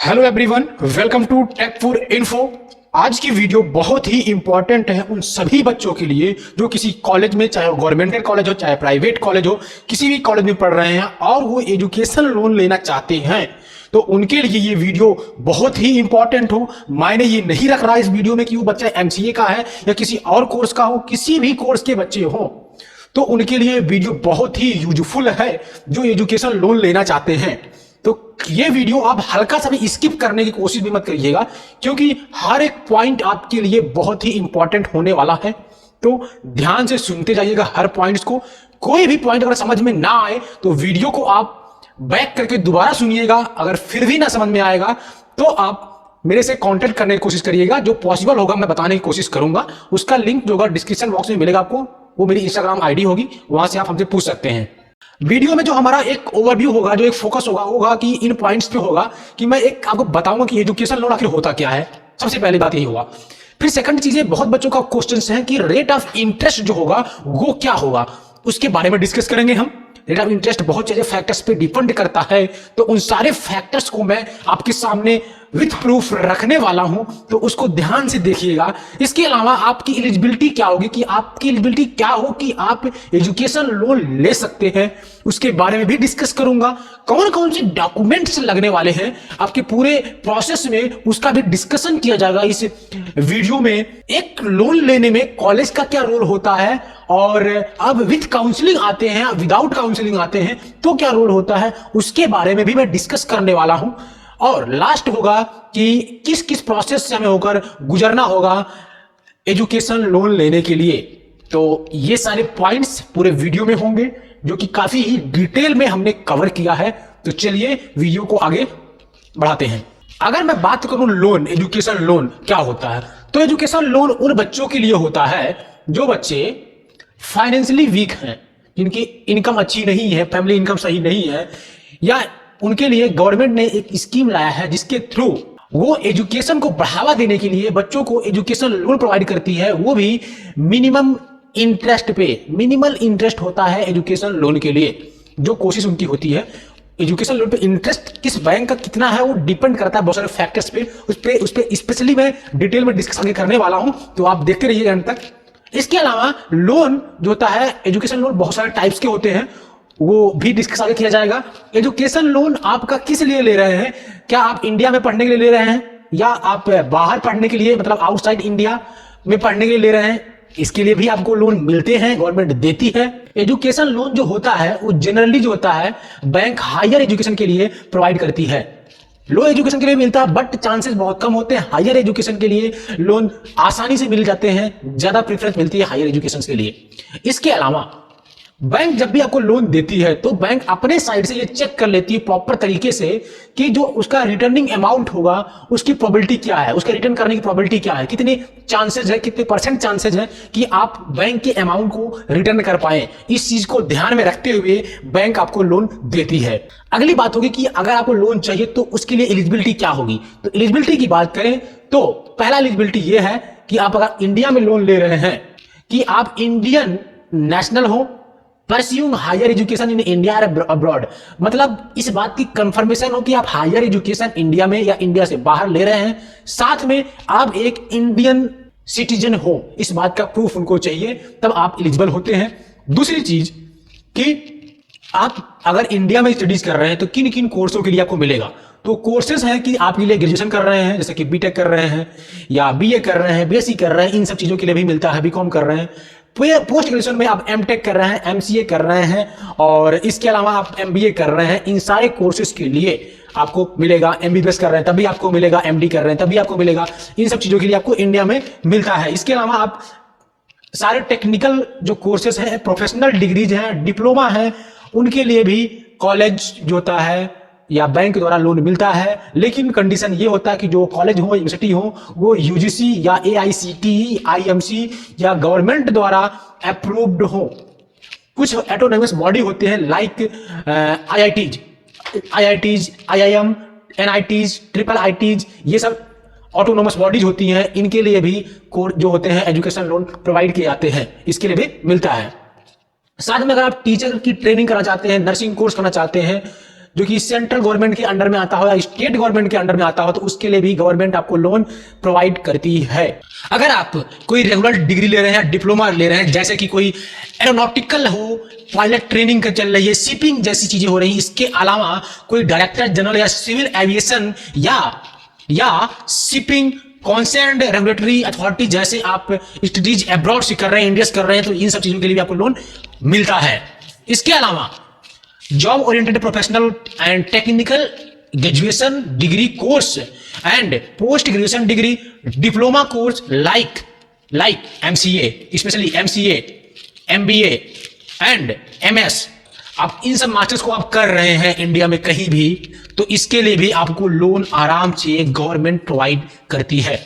Hello everyone, welcome to Tech4 Info. आज की video बहुत ही इंपॉर्टेंट है उन सभी बच्चों के लिए जो किसी कॉलेज में, चाहे गवर्नमेंट कॉलेज हो चाहे प्राइवेट कॉलेज हो, किसी भी कॉलेज में पढ़ रहे हैं और वो एजुकेशन लोन लेना चाहते हैं। तो उनके लिए ये वीडियो बहुत ही इंपॉर्टेंट हो। मैंने ये नहीं रख रहा इस वीडियो में कि वो बच्चा एमसीए का है या किसी और कोर्स का हो, किसी भी कोर्स के बच्चे हो तो उनके लिए वीडियो बहुत ही यूजफुल है जो एजुकेशन लोन लेना चाहते हैं। तो ये वीडियो आप हल्का सा भी स्किप करने की कोशिश भी मत करिएगा, क्योंकि हर एक पॉइंट आपके लिए बहुत ही इंपॉर्टेंट होने वाला है। तो ध्यान से सुनते जाइएगा हर पॉइंट्स को। कोई भी पॉइंट अगर समझ में ना आए तो वीडियो को आप बैक करके दोबारा सुनिएगा। अगर फिर भी ना समझ में आएगा तो आप मेरे से कांटेक्ट करने की कोशिश करिएगा। जो पॉसिबल होगा मैं बताने की कोशिश करूंगा। उसका लिंक जो होगा डिस्क्रिप्शन बॉक्स में मिलेगा आपको, वो मेरी इंस्टाग्राम आईडी होगी, वहां से आप हमसे पूछ सकते हैं। वीडियो में जो हमारा एक ओवरव्यू होगा, जो एक फोकस होगा कि इन पॉइंट्स पे होगा कि मैं एक आपको बताऊंगा कि एजुकेशन लोन आखिर होता क्या है। सबसे पहली बात यही होगा। फिर सेकंड चीज, बहुत बच्चों का क्वेश्चन है कि रेट ऑफ इंटरेस्ट जो होगा वो क्या होगा, उसके बारे में डिस्कस करेंगे हम। रेट ऑफ इंटरेस्ट बहुत सारे फैक्टर्स पे डिपेंड करता है, तो उन सारे फैक्टर्स को मैं आपके सामने विथ प्रूफ रखने वाला हूं, तो उसको ध्यान से देखिएगा। इसके अलावा आपकी एलिजिबिलिटी क्या होगी, कि आपकी एलिजिबिलिटी क्या हो कि आप एजुकेशन लोन ले सकते हैं, उसके बारे में भी डिस्कस करूंगा। कौन कौन से डॉक्यूमेंट्स लगने वाले हैं आपके पूरे प्रोसेस में, उसका भी डिस्कशन किया जाएगा इस वीडियो में। एक लोन लेने में कॉलेज का क्या रोल होता है, और अब विथ काउंसलिंग आते हैं, विदाउट काउंसलिंग आते हैं तो क्या रोल होता है, उसके बारे में भी मैं डिस्कस करने वाला हूं। और लास्ट होगा कि किस किस प्रोसेस से हमें होकर गुजरना होगा एजुकेशन लोन लेने के लिए। तो ये सारे पॉइंट्स पूरे वीडियो में होंगे, जो कि काफी ही डिटेल में हमने कवर किया है। तो चलिए वीडियो को आगे बढ़ाते हैं। अगर मैं बात करूं लोन, एजुकेशन लोन क्या होता है, तो एजुकेशन लोन उन बच्चों के लिए होता है जो बच्चे फाइनेंशियली वीक हैं, जिनकी इनकम अच्छी नहीं है, फैमिली इनकम सही नहीं है, या उनके लिए गवर्नमेंट ने एक स्कीम लाया है जिसके थ्रू वो एजुकेशन को बढ़ावा देने के लिए बच्चों को एजुकेशन लोन प्रोवाइड करती है, वो भी मिनिमम इंटरेस्ट पे। मिनिमल इंटरेस्ट होता है एजुकेशन लोन के लिए। जो कोशिश उनकी होती है, एजुकेशन लोन पे इंटरेस्ट किस बैंक का कितना है वो डिपेंड करता है बहुत सारे फैक्टर्स पे। उस पे स्पेशली मैं डिटेल में डिस्कस आगे करने वाला हूं, तो आप देखते रहिएगा अंत तक। इसके अलावा लोन जो होता है, एजुकेशन लोन बहुत सारे टाइप्स के होते हैं, वो भी डिस्कस आगे किया जाएगा। एजुकेशन लोन आपका किस लिए ले रहे हैं, क्या आप इंडिया में पढ़ने के लिए ले रहे हैं, या आप बाहर पढ़ने के लिए, मतलब आउटसाइड इंडिया में पढ़ने के लिए ले रहे हैं, इसके लिए भी आपको लोन मिलते हैं, गवर्नमेंट देती है। एजुकेशन लोन जो होता है वो जनरली जो होता है बैंक हायर एजुकेशन के लिए प्रोवाइड करती है। लो एजुकेशन के लिए मिलता है बट चांसेस बहुत कम होते हैं। हायर एजुकेशन के लिए लोन आसानी से मिल जाते हैं, ज्यादा प्रेफरेंस मिलती है हायर एजुकेशन के लिए। इसके अलावा बैंक जब भी आपको लोन देती है तो बैंक अपने साइड से ये चेक कर लेती है प्रॉपर तरीके से कि जो उसका रिटर्निंग अमाउंट होगा उसकी प्रोबेबिलिटी क्या है, उसका रिटर्न करने की प्रोबेबिलिटी क्या है, कितने चांसेस है, कितने परसेंट चांसेस है कि आप बैंक के अमाउंट को रिटर्न कर पाए। इस चीज को ध्यान में रखते हुए बैंक आपको लोन देती है। अगली बात होगी कि अगर आपको लोन चाहिए तो उसके लिए एलिजिबिलिटी क्या होगी। तो एलिजिबिलिटी की बात करें तो पहला एलिजिबिलिटी ये है कि आप अगर इंडिया में लोन ले रहे हैं, कि आप इंडियन नेशनल हो, pursuing higher education in India और अब्रॉड। मतलब इस बात की कंफर्मेशन हो कि आप हायर एजुकेशन इंडिया में या इंडिया से बाहर ले रहे हैं, साथ में आप एक इंडियन सिटीजन हो, इस बात का प्रूफ उनको चाहिए, तब आप एलिजिबल होते हैं। दूसरी चीज कि आप अगर इंडिया में स्टडीज कर रहे हैं तो किन किन कोर्सों के लिए आपको मिलेगा। तो कोर्सेज हैं कि आपके लिए ग्रेजुएशन कर रहे हैं, जैसे कि बीटेक कर रहे हैं या बीए कर रहे हैं, बीएससी कर रहे हैं, इन सब चीजों के लिए भी मिलता है। बीकॉम कर रहे हैं, पोस्ट ग्रेजुएशन में आप एमटेक कर रहे हैं, एमसीए कर रहे हैं, और इसके अलावा आप एमबीए कर रहे हैं, इन सारे कोर्सेज के लिए आपको मिलेगा। एमबीबीएस कर रहे हैं तभी आपको मिलेगा, एमडी कर रहे हैं तभी आपको मिलेगा। इन सब चीजों के लिए आपको इंडिया में मिलता है। इसके अलावा आप सारे टेक्निकल जो कोर्सेज हैं, प्रोफेशनल डिग्रीज हैं, डिप्लोमा है, उनके लिए भी कॉलेज जो होता है या बैंक द्वारा लोन मिलता है। लेकिन कंडीशन ये होता है कि जो कॉलेज हो, यूनिवर्सिटी हो, वो यूजीसी या एआईसीटीई, आईएमसी या गवर्नमेंट द्वारा अप्रूव्ड हो। कुछ ऑटोनोमस बॉडी होते हैं like IITs, IIM, NITs, triple ITs, ये सब ऑटोनोमस बॉडीज होती हैं। इनके लिए भी जो होते हैं एजुकेशन लोन प्रोवाइड किए जाते हैं, इसके लिए भी मिलता है। साथ में अगर आप टीचर की ट्रेनिंग करना चाहते हैं, नर्सिंग कोर्स करना चाहते हैं, जो कि सेंट्रल गवर्नमेंट के अंडर में आता हो या स्टेट गवर्नमेंट के अंडर में आता हो, तो उसके लिए भी गवर्नमेंट आपको लोन प्रोवाइड करती है। अगर आप कोई रेगुलर डिग्री ले रहे हैं, डिप्लोमा ले रहे हैं, जैसे कि कोई एरोनॉटिकल हो, पायलट ट्रेनिंग का चल रही है, शिपिंग जैसी चीजें हो रही है, इसके अलावा कोई डायरेक्टर जनरल या सिविल एविएशन या शिपिंग कॉन्सर्न्ड रेगुलेटरी अथॉरिटी जैसे आप स्टडीज अब्रॉड से कर रहे हैं, इंडिया से कर रहे हैं, तो इन सब चीजों के लिए भी आपको लोन मिलता है। इसके अलावा job oriented professional and technical graduation degree course and post graduation degree diploma course like MCA, specially MCA, MBA and MS, आप इन सब मास्टर्स को आप कर रहे हैं इंडिया में कहीं भी, तो इसके लिए भी आपको लोन आराम से गवर्नमेंट प्रोवाइड करती है।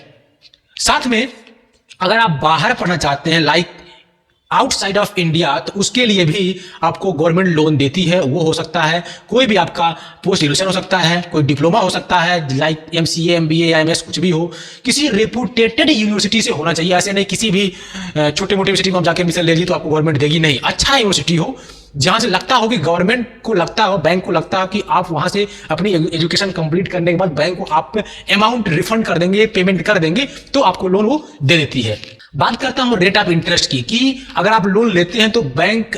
साथ में अगर आप बाहर पढ़ना चाहते हैं, लाइक आउटसाइड ऑफ इंडिया, तो उसके लिए भी आपको गवर्नमेंट लोन देती है। वो हो सकता है कोई भी आपका पोस्ट ग्रेजुएशन हो सकता है, कोई डिप्लोमा हो सकता है, लाइक एमसीए, एमबीए या एमएस, कुछ भी हो, किसी रेपुटेटेड यूनिवर्सिटी से होना चाहिए। ऐसे नहीं किसी भी छोटे मोटे यूनिवर्सिटी में आप जाके एडमिशन ले लीजिए तो आपको गवर्नमेंट देगी, नहीं। अच्छा यूनिवर्सिटी हो जहां से लगता हो कि गवर्नमेंट को लगता हो, बैंक को लगता हो कि आप वहां से अपनी एजुकेशन कंप्लीट करने के बाद बैंक को आप अमाउंट रिफंड कर देंगे, पेमेंट कर देंगे, तो आपको लोन वो दे देती है। बात करता हूं रेट ऑफ इंटरेस्ट की, कि अगर आप लोन लेते हैं तो बैंक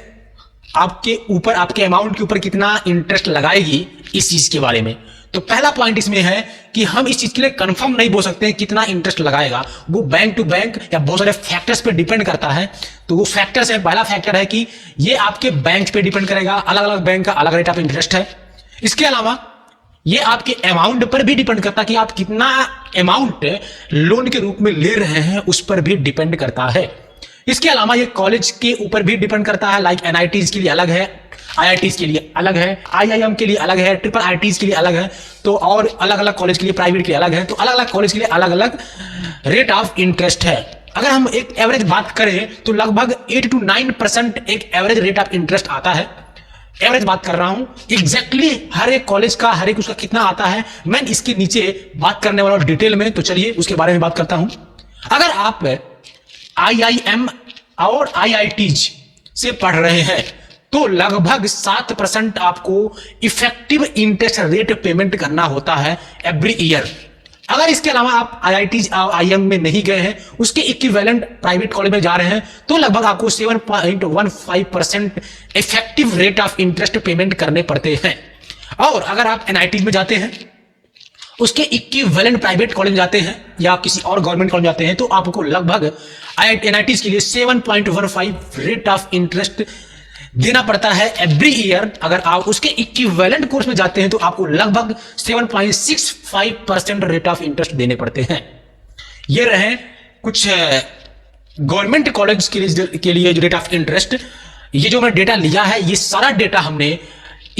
आपके ऊपर, आपके अमाउंट के ऊपर कितना इंटरेस्ट लगाएगी, इस चीज के बारे में। तो पहला पॉइंट इसमें है कि हम इस चीज के लिए कंफर्म नहीं बोल सकते हैं कितना इंटरेस्ट लगाएगा, वो बैंक टू बैंक या बहुत सारे फैक्टर्स पे डिपेंड करता है। तो वो फैक्टर्स है, पहला फैक्टर है कि ये आपके बैंक पे डिपेंड करेगा, अलग अलग बैंक का अलग रेट ऑफ इंटरेस्ट है। इसके अलावा ये आपके अमाउंट पर भी डिपेंड करता है कि आप कितना अमाउंट लोन के रूप में ले रहे हैं, उस पर भी डिपेंड करता है। इसके अलावा ये कॉलेज के ऊपर भी डिपेंड करता है, लाइक एनआईटीज के लिए अलग है, आईआईटीज के लिए अलग है, आईआईएम के लिए अलग है, ट्रिपल आईटीज के लिए अलग है, तो और अलग अलग कॉलेज के लिए, प्राइवेट के लिए अलग है, तो अलग अलग कॉलेज के लिए अलग अलग रेट ऑफ इंटरेस्ट है। अगर हम एक एवरेज बात करें तो लगभग 8 to 9% एक एवरेज रेट ऑफ इंटरेस्ट आता है। एवरेज बात कर रहा हूं, एग्जैक्टली हर एक कॉलेज का, हर एक उसका कितना आता है मैं इसके नीचे बात करने वाला हूं डिटेल में, तो चलिए उसके बारे में बात करता हूं। अगर आप आईआईएम और आईआईटीज से पढ़ रहे हैं तो लगभग 7% आपको इफेक्टिव इंटरेस्ट रेट पेमेंट करना होता है एवरी ईयर। अगर इसके अलावा आप आईआईटीज और आईएम में नहीं गए हैं, उसके इक्विवेलेंट प्राइवेट कॉलेज में जा रहे हैं, तो लगभग आपको 7.15% effective rate of interest payment करने पड़ते हैं। और अगर आप एनआईटीज में जाते हैं, उसके इक्विवेलेंट प्राइवेट कॉलेज में जाते हैं या किसी और गवर्नमेंट कॉलेज जाते हैं, तो आपको लगभग एनआईटीज के लिए 7.15 रेट ऑफ इंटरेस्ट देना पड़ता है एवरी ईयर। अगर आप उसके इक्विवेलेंट कोर्स में जाते हैं तो आपको लगभग 7.65% रेट ऑफ इंटरेस्ट देने पड़ते हैं। ये रहे कुछ गवर्नमेंट कॉलेज के लिए जो रेट ऑफ इंटरेस्ट, ये जो मैंने डेटा लिया है, ये सारा डेटा हमने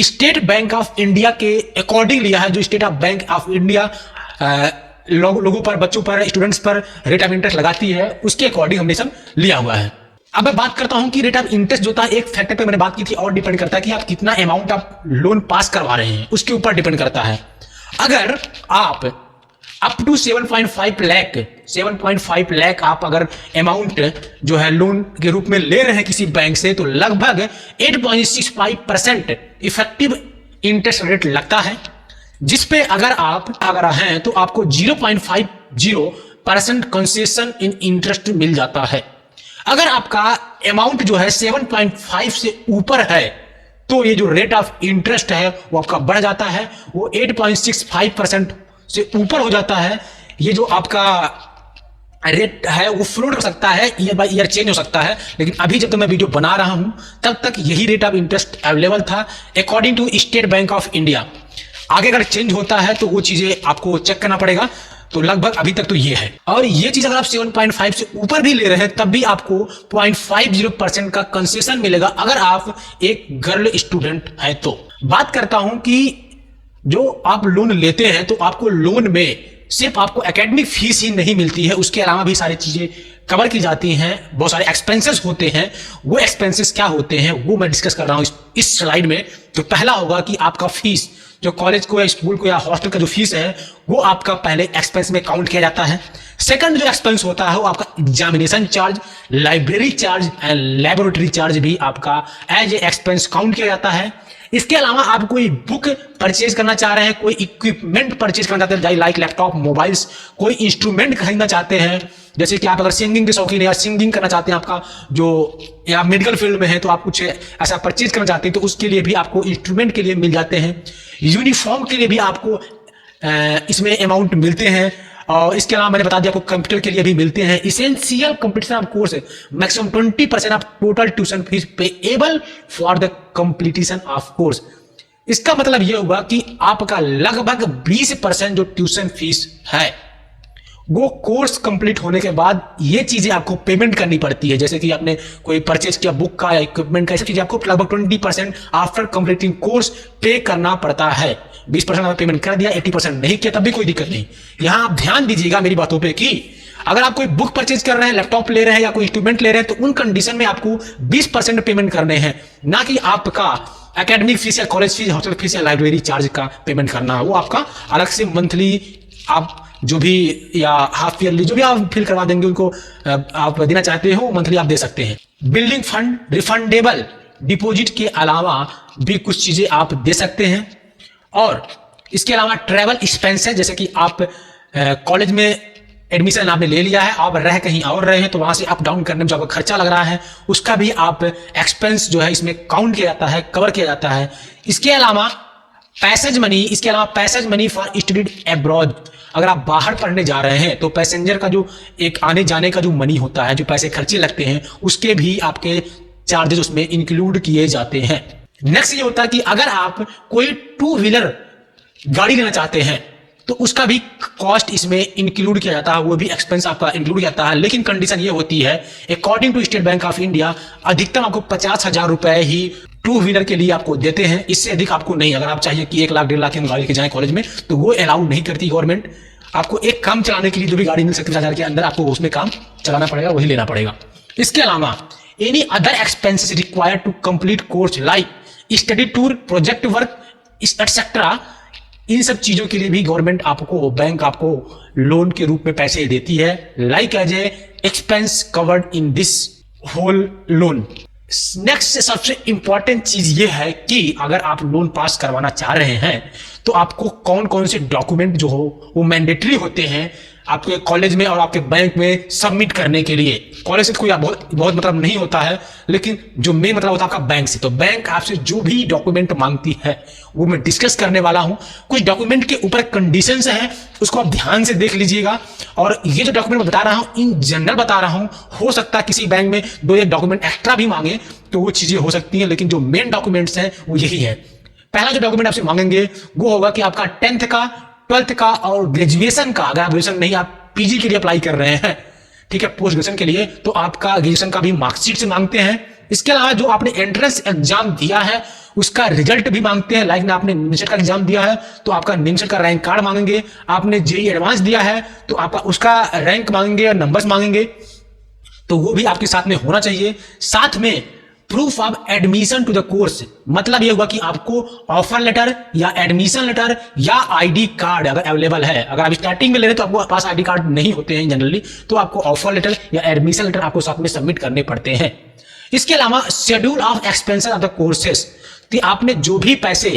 स्टेट बैंक ऑफ इंडिया के अकॉर्डिंग लिया है। जो state of bank of India लोगों पर, बच्चों पर, स्टूडेंट्स पर रेट ऑफ इंटरेस्ट लगाती है, उसके अकॉर्डिंग हमने सब लिया हुआ है। अब मैं बात करता हूं कि रेट ऑफ इंटरेस्ट जो था, एक फैक्टर पे मैंने बात की थी, और डिपेंड करता है कि आप कितना अमाउंट आप लोन पास करवा रहे हैं, उसके ऊपर डिपेंड करता है। अगर आप अप टू 7.5 लाख आप अगर अमाउंट जो है लोन के रूप में ले रहे हैं किसी बैंक से, तो लगभग 8.65% इफेक्टिव इंटरेस्ट रेट लगता है, जिसपे अगर आप हैं तो आपको 0.50% कंसेशन इन इंटरेस्ट मिल जाता है। अगर आपका अमाउंट जो है 7.5 से ऊपर है, तो ये जो रेट ऑफ इंटरेस्ट है वो आपका बढ़ जाता है, वो 8.65% से ऊपर हो जाता है। ये जो आपका रेट है वो फ्लोट हो सकता है, ईयर बाय ईयर चेंज हो सकता है, लेकिन अभी जब तक मैं वीडियो बना रहा हूं तब तक यही रेट ऑफ इंटरेस्ट अवेलेबल था according to State Bank of India. आगे अगर चेंज होता है तो वो चीजें आपको चेक करना पड़ेगा, तो लगभग अभी तक तो ये है। और ये चीज अगर आप 7.5 से ऊपर भी ले रहे हैं तब भी आपको 0.50% का कंसेशन मिलेगा, अगर आप एक गर्ल स्टूडेंट हैं तो। बात करता हूं कि जो आप लोन लेते हैं तो आपको लोन में सिर्फ आपको एकेडमिक फीस ही नहीं मिलती है, उसके अलावा भी सारी चीजें कवर की जाती हैं, बहुत सारे एक्सपेंसेस होते हैं। वो एक्सपेंसेस क्या होते हैं वो मैं डिस्कस कर रहा हूं इस स्लाइड में। तो पहला होगा कि आपका फीस, जो कॉलेज को या स्कूल को या हॉस्टल का जो फीस है वो आपका पहले एक्सपेंस में काउंट किया जाता है। सेकंड जो एक्सपेंस होता है वो आपका examination charge, library charge and laboratory charge भी आपका एज ए एक्सपेंस काउंट किया जाता है। इसके अलावा आप कोई बुक परचेज करना चाह रहे हैं, कोई इक्विपमेंट परचेज करना चाहते हैं लाइक लैपटॉप, मोबाइल्स, कोई इंस्ट्रूमेंट खरीदना चाहते हैं, जैसे कि आप अगर सिंगिंग के शौकीन है या सिंगिंग करना चाहते हैं आपका जो या मेडिकल फील्ड में है तो आप कुछ ऐसा परचेज करना चाहते हैं तो उसके लिए भी आपको इंस्ट्रूमेंट के लिए मिल जाते हैं। यूनिफॉर्म के लिए भी आपको इसमें अमाउंट मिलते हैं। और इसके अलावा मैंने बता दिया आपको कंप्यूटर के लिए भी मिलते हैं। Essential competition of course maximum 20% of total tuition fees payable for the completion of course. इसका मतलब यह हुआ कि आपका लगभग 20% जो ट्यूशन फीस है वो कोर्स कंप्लीट होने के बाद ये चीजें आपको पेमेंट करनी पड़ती है। जैसे कि आपने कोई परचेज किया बुक का या इक्विपमेंट का, ये सब चीजें आपको लगभग 20% आफ्टर कंप्लीटिंग कोर्स पे करना पड़ता है। 20% आपने पेमेंट कर दिया, 80% नहीं किया तब भी कोई दिक्कत नहीं। यहां आप ध्यान दीजिएगा मेरी बातों पे कि अगर आप कोई बुक परचेज कर रहे हैं, लैपटॉप ले रहे हैं या कोई इंस्ट्रूमेंट ले रहे हैं तो उन कंडीशन में आपको 20% पेमेंट करने हैं, ना कि आपका एकेडमिक फीस या कॉलेज फीस, हॉस्टल फीस या लाइब्रेरी चार्ज का पेमेंट करना है। वो आपका अलग से मंथली आप जो भी या हाफ ईयरली जो भी आप फिल करवा देंगे उनको आप देना चाहते हो मंथली आप दे सकते हैं। बिल्डिंग फंड, रिफंडेबल डिपॉजिट के अलावा भी कुछ चीजें आप दे सकते हैं। और इसके अलावा ट्रैवल एक्सपेंसेस, जैसे कि आप कॉलेज में एडमिशन आपने ले लिया है, आप रह कहीं और रहे हैं तो वहां से अप डाउन करने में जो आपका खर्चा लग रहा है उसका भी आप एक्सपेंस जो है इसमें काउंट किया जाता है, कवर किया जाता है। इसके अलावा passage money for study abroad, अगर आप बाहर पढ़ने जा रहे हैं तो पैसेंजर का जो एक आने जाने का जो मनी होता है, जो पैसे खर्चे लगते हैं उसके भी आपके चार्जेस उसमें इंक्लूड किए जाते हैं। नेक्स्ट ये होता है कि अगर आप कोई 2 व्हीलर गाड़ी लेना चाहते हैं तो उसका भी कॉस्ट इसमें इंक्लूड किया जाता है, वो भी एक्सपेंस आपका इंक्लूड किया जाता है। लेकिन कंडीशन ये होती है according to State Bank of India अधिकतम आपको 50,000 रुपए ही 2 व्हीलर के लिए आपको देते हैं, इससे अधिक आपको नहीं। अगर आप चाहिए कि 1 लाख 1.5 लाख की हम गाड़ी लेके जाएं कॉलेज में तो वो अलाउड नहीं करती गवर्नमेंट। आपको एक काम चलाने के लिए जो भी गाड़ी मिल सकती है 50,000 के अंदर आपको उसमें काम चलाना पड़ेगा, वही लेना पड़ेगा। इसके अलावा any other expenses required to complete course like study tour, project work etcetera, इन सब चीजों के लिए भी गवर्नमेंट आपको, बैंक आपको लोन के रूप में पैसे देती है, like as a expense covered in this whole loan. Next सबसे इंपॉर्टेंट चीज ये है कि अगर आप लोन पास करवाना चाह रहे हैं तो आपको कौन कौन से डॉक्यूमेंट जो हो वो मैंडेटरी होते हैं आपके कॉलेज में और आपके बैंक में सबमिट करने के लिए। कॉलेज से कोई बहुत मतलब नहीं होता है, लेकिन जो मेन मतलब होता है आपका बैंक से। तो बैंक आपसे जो भी डॉक्यूमेंट मांगती है वो मैं डिस्कस करने वाला हूं। कुछ डॉक्यूमेंट के ऊपर कंडीशंस हैं, उसको आप ध्यान से देख लीजिएगा। और ये जो डॉक्यूमेंट मैं बता रहा हूं इन जनरल बता रहा हूं, हो सकता है किसी बैंक में 2-1 डॉक्यूमेंट एक्स्ट्रा भी मांगे तो वो चीजें हो सकती हैं, लेकिन जो मेन डॉक्यूमेंट्स हैं वो यही है। पहला जो डॉक्यूमेंट आपसे मांगेंगे वो होगा कि आपका 10th का, 12th का और ग्रेजुएशन का, अगर आप ग्रेजुएशन नहीं आप पीजी के लिए अप्लाई कर रहे हैं, ठीक है, पोस्ट ग्रेजुएशन के लिए, तो आपका ग्रेजुएशन का भी मार्कशीट से मांगते हैं। इसके अलावा जो आपने एंट्रेंस एग्जाम दिया है उसका रिजल्ट भी मांगते हैं। लाइक ना आपने निमसेट का एग्जाम दिया है तो आपका निमसेट का रैंक कार्ड मांगेंगे, आपने जेईई एडवांस दिया है तो आपका उसका रैंक मांगेंगे और नंबर्स मांगेंगे, तो वो भी आपके साथ में होना चाहिए। साथ में proof of admission to the course, मतलब ये हुआ कि आपको ऑफर लेटर या एडमिशन लेटर या आईडी कार्ड अगर अवेलेबल है। अगर आप स्टार्टिंग में ले रहे हैं तो आपको पास आईडी कार्ड नहीं होते हैं जनरली, तो आपको ऑफर लेटर या एडमिशन लेटर आपको साथ में सबमिट करने पड़ते हैं। इसके अलावा schedule of expenses of the courses, कि आपने जो भी पैसे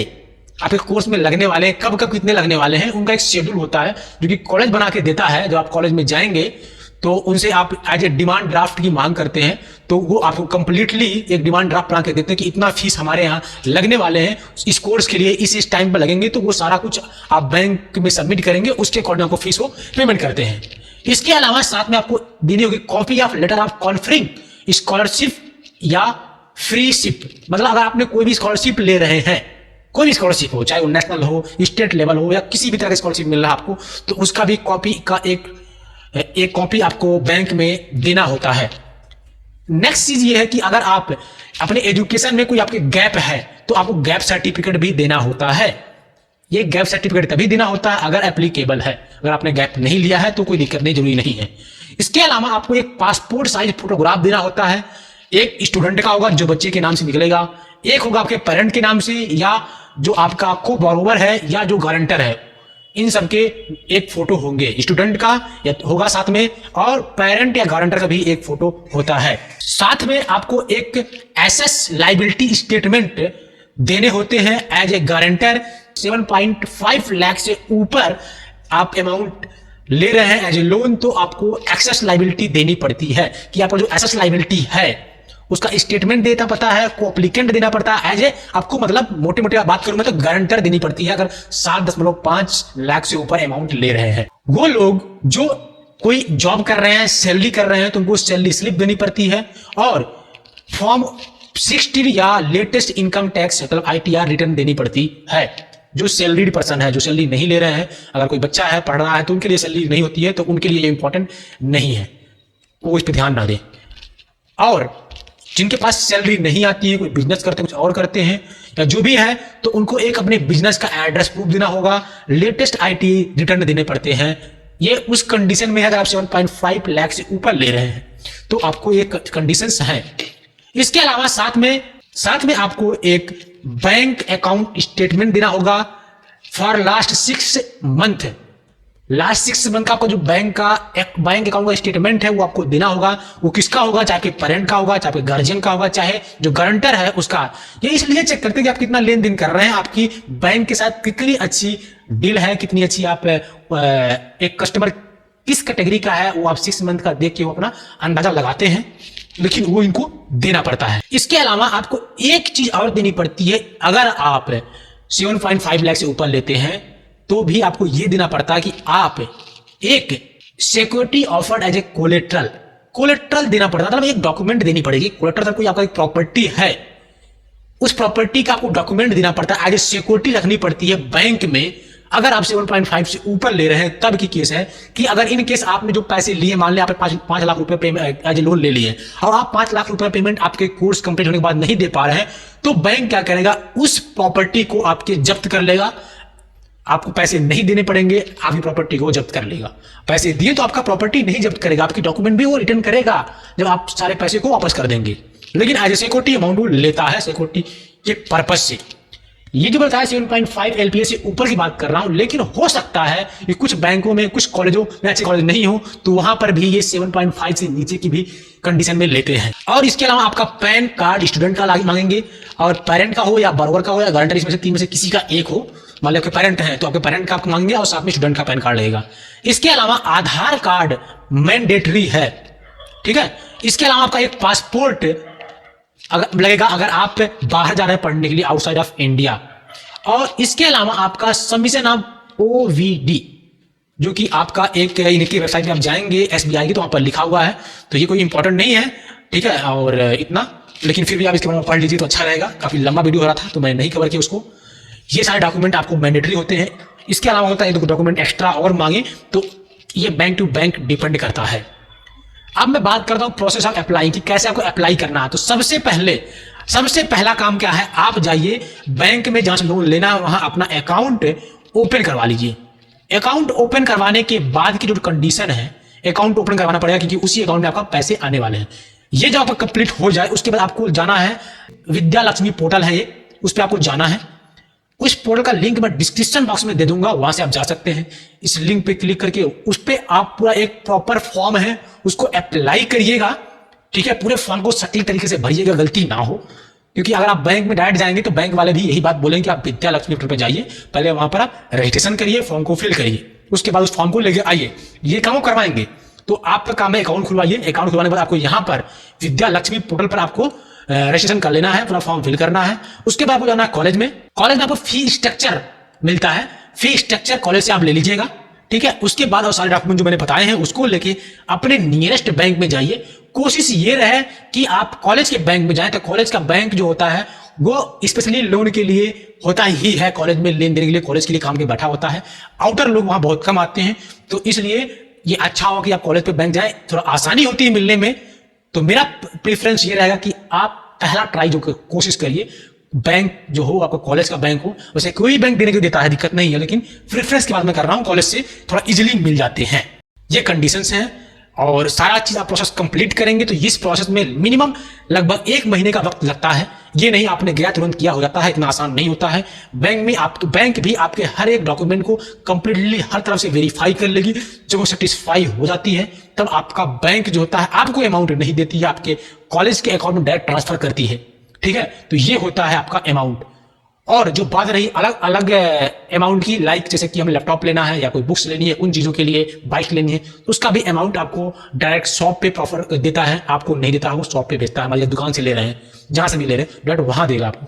आपके कोर्स में लगने वाले हैं, कब कब कितने लगने वाले हैं, उनका एक शेड्यूल होता है जो कि कॉलेज बना के देता है। जब आप कॉलेज में जाएंगे तो उनसे आप एज ए डिमांड ड्राफ्ट की मांग करते हैं तो वो आपको कंप्लीटली एक डिमांड ड्राफ्ट बना के देते हैं कि इतना फीस हमारे यहाँ लगने वाले हैं इस कोर्स के लिए, इस टाइम पर लगेंगे। तो वो सारा कुछ आप बैंक में सबमिट करेंगे, उसके अकॉर्डिंग आपको फीस को पेमेंट करते हैं। इसके अलावा साथ में आपको देनी होगी copy of letter of conferring scholarship या फ्रीशिप, मतलब अगर आपने कोई भी स्कॉलरशिप ले रहे हैं, कोई भी स्कॉलरशिप हो, चाहे वो नेशनल हो, स्टेट लेवल हो या किसी भी तरह का स्कॉलरशिप मिल रहा है आपको, तो उसका भी कॉपी का एक कॉपी आपको बैंक में देना होता है। नेक्स्ट चीज ये है कि अगर आप अपने एजुकेशन में कोई आपके गैप है तो आपको गैप सर्टिफिकेट भी देना होता है। ये गैप सर्टिफिकेट तभी देना होता है अगर एप्लीकेबल है। अगर आपने गैप नहीं लिया है तो कोई दिक्कत नहीं, जरूरी नहीं है। इसके अलावा आपको एक पासपोर्ट साइज फोटोग्राफ देना होता है। एक स्टूडेंट का होगा जो बच्चे के नाम से निकलेगा, एक होगा आपके पेरेंट के नाम से या जो आपका को बॉरोवर है या जो गारंटर है, इन सबके एक फोटो होंगे। स्टूडेंट का या होगा साथ में और पेरेंट या गारंटर का भी एक फोटो होता है। साथ में आपको एक एसेस लायबिलिटी स्टेटमेंट देने होते हैं एज ए गारंटर। 7.5 लाख से ऊपर आप अमाउंट ले रहे हैं एज ए लोन, तो आपको एक्सेस लायबिलिटी देनी पड़ती है कि आपका जो एक्सेस लायबिलिटी है उसका स्टेटमेंट देना पड़ता है, को एप्लीकेंट देना पड़ता है एज ए, आपको मतलब मोटे मोटे बात करूं मैं तो गारंटर देनी पड़ती है अगर 7.5 लाख से ऊपर अमाउंट ले रहे हैं। वो लोग जो कोई जॉब कर रहे हैं, सैलरी कर रहे हैं, तो उनको सैलरी स्लिप देनी पड़ती है और फॉर्म 60 या लेटेस्ट इनकम टैक्स मतलब ITR रिटर्न देनी पड़ती है। जो सैलरीड पर्सन है, जो सैलरी नहीं ले रहे हैं, अगर कोई बच्चा है पढ़ रहा है तो उनके लिए सैलरी नहीं होती है, तो उनके लिए ये इंपॉर्टेंट नहीं है, वो इस पर ध्यान ना दें। और जिनके पास सैलरी नहीं आती है, कोई बिजनेस करते हैं, कुछ और करते हैं या जो भी है, तो उनको एक अपने बिजनेस का एड्रेस प्रूफ देना होगा, लेटेस्ट IT रिटर्न देने पड़ते हैं। ये उस कंडीशन में है अगर आप 7.5 लाख से ऊपर ले रहे हैं तो आपको ये कंडीशंस हैं। इसके अलावा साथ में आपको एक बैंक अकाउंट स्टेटमेंट देना होगा for last 6 month. Last 6 month का आपका जो बैंक अकाउंट का स्टेटमेंट है वो आपको देना होगा। वो किसका होगा? चाहे आपके पेरेंट का होगा, चाहे आपके गार्जियन का होगा, चाहे जो गारंटर है उसका। ये इसलिए चेक करते हैं कि आप कितना लेन देन कर रहे हैं, आपकी बैंक के साथ कितनी अच्छी डील है, कितनी अच्छी आप एक कस्टमर किस कैटेगरी का है, वो आप 6 मंथ का देख के वो अपना अंदाजा लगाते हैं, लेकिन वो इनको देना पड़ता है। इसके अलावा आपको एक चीज और देनी पड़ती है, अगर आप 7.5 लाख से ऊपर लेते हैं तो भी आपको यह देना पड़ता है कि आप एक security offered as a collateral देना पड़ता है। मतलब एक डॉक्यूमेंट देनी पड़ेगी। कोलेट्रल कोई आपका एक प्रॉपर्टी है, उस प्रॉपर्टी का आपको डॉक्यूमेंट देना पड़ता है, एज ए सिक्योरिटी रखनी पड़ती है बैंक में। अगर आप 7.5 से ऊपर ले रहे हैं तब की केस है कि अगर इन केस आपने जो पैसे लिए, मान लिया आपने 5 लाख रुपए पेमेंट एज ए लोन ले लिए और आप 5 लाख रुपए पेमेंट आपके कोर्स कंप्लीट होने के बाद नहीं दे पा रहे हैं, तो बैंक क्या करेगा? उस प्रॉपर्टी को आपके जब्त कर लेगा। आपको पैसे नहीं देने पड़ेंगे, आपकी प्रॉपर्टी को जब्त कर लेगा। पैसे दिए तो आपका प्रॉपर्टी नहीं जब्त करेगा, आपकी डॉक्यूमेंट भी वो रिटर्न करेगा जब आप सारे पैसे को वापस कर देंगे। लेकिन एज ए सिक्योरिटी अमाउंट वो लेता है, सिक्योरिटी के पर्पज से। ये जो बताया 7.5 LPA से ऊपर की बात कर रहा हूं, लेकिन हो सकता है कि कुछ बैंकों में, कुछ कॉलेजों में अच्छे कॉलेज नहीं हो तो वहां पर भी ये 7.5 से नीचे की भी कंडीशन में लेते हैं। और इसके अलावा आपका पैन कार्ड स्टूडेंट का मांगेंगे, और पेरेंट का हो या बरोबर का हो या गारंटर, इसमें से 3 में से किसी का एक हो। मान लो आपके पेरेंट हैं तो आपके पेरेंट का आपको मांगेंगे और साथ में स्टूडेंट का पैन कार्ड लगेगा। इसके अलावा आधार कार्ड मैंडेटरी है, ठीक है। इसके अलावा आपका एक पासपोर्ट लगेगा अगर आप बाहर जा रहे हैं पढ़ने के लिए आउटसाइड ऑफ इंडिया। और इसके अलावा आपका सबमिशन ऑफ OVD, जो कि आपका एक इनकी वेबसाइट पे आप जाएंगे SBI की, तो वहां पर लिखा हुआ है, तो ये कोई इंपॉर्टेंट नहीं है, ठीक है। और इतना, लेकिन फिर भी आप इसके बारे में पढ़ लीजिए तो अच्छा रहेगा। काफी लंबा वीडियो हो रहा था तो मैं नहीं कवर किया उसको। ये सारे डॉक्यूमेंट आपको मैंडेटरी होते हैं। इसके अलावा होता है डॉक्यूमेंट एक्स्ट्रा और मांगे तो ये बैंक टू बैंक डिपेंड करता है। अब मैं बात करता हूं प्रोसेस ऑफ अप्लाई की, कैसे आपको अप्लाई करना है। तो सबसे पहला काम क्या है? आप जाइए बैंक में, जहां से लोन लेना है वहां अपना अकाउंट ओपन करवा लीजिए। अकाउंट ओपन करवाने के बाद की जो कंडीशन है, अकाउंट ओपन करवाना पड़ेगा क्योंकि उसी अकाउंट में आपका पैसे आने वाले हैं। ये जब आपका कंप्लीट हो जाए उसके बाद आपको जाना है, विद्या लक्ष्मी पोर्टल है ये, उस पर आपको जाना है। उस पोर्टल का लिंक मैं डिस्क्रिप्शन बॉक्स में दे दूंगा, वहां से आप जा सकते हैं। इस लिंक पे क्लिक करके उस पे आप पूरा एक प्रॉपर फॉर्म है उसको अप्लाई करिएगा, ठीक है। पूरे फॉर्म को सटीक तरीके से भरिएगा, गलती ना हो, क्योंकि अगर आप बैंक में डायरेक्ट जाएंगे तो बैंक वाले भी यही बात बोलेंगे कि आप विद्या लक्ष्मी पोर्टल पे जाइए, पहले वहां पर आप रजिस्ट्रेशन करिए, फॉर्म को फिल करिए, उसके बाद उस फॉर्म को लेके आइए। ये काम करवाएंगे तो आपका काम है अकाउंट खुलवाइए। अकाउंट खुलवाने के बाद आपको यहाँ पर विद्या लक्ष्मी पोर्टल पर आपको रजिस्ट्रेशन कर लेना है, पूरा फॉर्म फिल करना है। उसके बाद आपको जाना है कॉलेज में। कॉलेज में आपको फी स्ट्रक्चर मिलता है, फी स्ट्रक्चर कॉलेज से आप ले लीजिएगा, ठीक है। उसके बाद और सारे डॉक्यूमेंट जो मैंने बताए हैं उसको लेके अपने नियरेस्ट बैंक में जाइए। कोशिश ये रहे कि आप कॉलेज के बैंक में जाएं, तो कॉलेज का बैंक जो होता है वो स्पेशली लोन के लिए होता ही है, कॉलेज में लेन देने के लिए, कॉलेज के लिए काम के बैठा होता है। आउटर लोग वहां बहुत कम आते हैं, तो इसलिए ये अच्छा हो कि आप कॉलेज पे बैंक जाएं, थोड़ा आसानी होती है मिलने में। तो मेरा प्रेफरेंस ये रहेगा कि आप पहला ट्राई जो कोशिश करिए, बैंक जो हो आपका कॉलेज का बैंक हो। वैसे कोई बैंक देने को देता है, दिक्कत नहीं है, लेकिन प्रेफरेंस की बात मैं कर रहा हूं, कॉलेज से थोड़ा इजीली मिल जाते हैं। ये कंडीशंस हैं और सारा चीज आप प्रोसेस कंप्लीट करेंगे तो इस प्रोसेस में मिनिमम लगभग 1 महीने का वक्त लगता है। ये नहीं आपने गया तुरंत किया हो जाता है, इतना आसान नहीं होता है। बैंक में बैंक भी आपके हर एक डॉक्यूमेंट को कंप्लीटली हर तरफ से वेरीफाई कर लेगी। जब वो सेटिस्फाई हो जाती है तब आपका बैंक जो होता है आपको अमाउंट नहीं देती है, आपके कॉलेज के अकाउंट में डायरेक्ट ट्रांसफर करती है, ठीक है। तो ये होता है आपका अमाउंट। और जो बात रही अलग अलग अमाउंट की, लाइक जैसे कि हमें लैपटॉप लेना है या कोई बुक्स लेनी है, उन चीज़ों के लिए बाइक लेनी है, तो उसका भी अमाउंट आपको डायरेक्ट शॉप पे प्रॉफर देता है, आपको नहीं देता है, वो शॉप पे बेचता है। हमारी दुकान से ले रहे हैं, जहां से भी ले रहे हैं, डायरेक्ट वहां देगा आपको।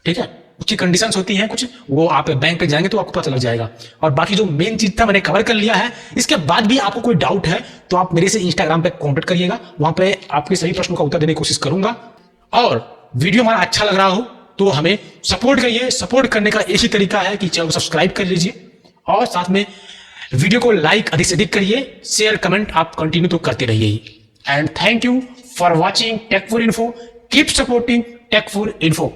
ठीक है, उसकी कंडीशंस होती हैं कुछ, वो आप बैंक पे जाएंगे तो आपको पता लग जाएगा। और बाकी जो मेन चीज था मैंने कवर कर लिया है। इसके बाद भी आपको कोई डाउट है तो आप मेरे से इंस्टाग्राम पे कॉन्टेक्ट करिएगा, वहां पे आपके सभी प्रश्नों का उत्तर देने की कोशिश करूंगा। और वीडियो हमारा अच्छा लग रहा हो तो हमें सपोर्ट करिए। सपोर्ट करने का एक ही तरीका है कि चैनल को सब्सक्राइब कर लीजिए और साथ में वीडियो को लाइक अधिक से अधिक करिए, शेयर कमेंट आप कंटिन्यू तो करते रहिए। And thank you for watching Tech4 Info. Keep supporting Tech4 info.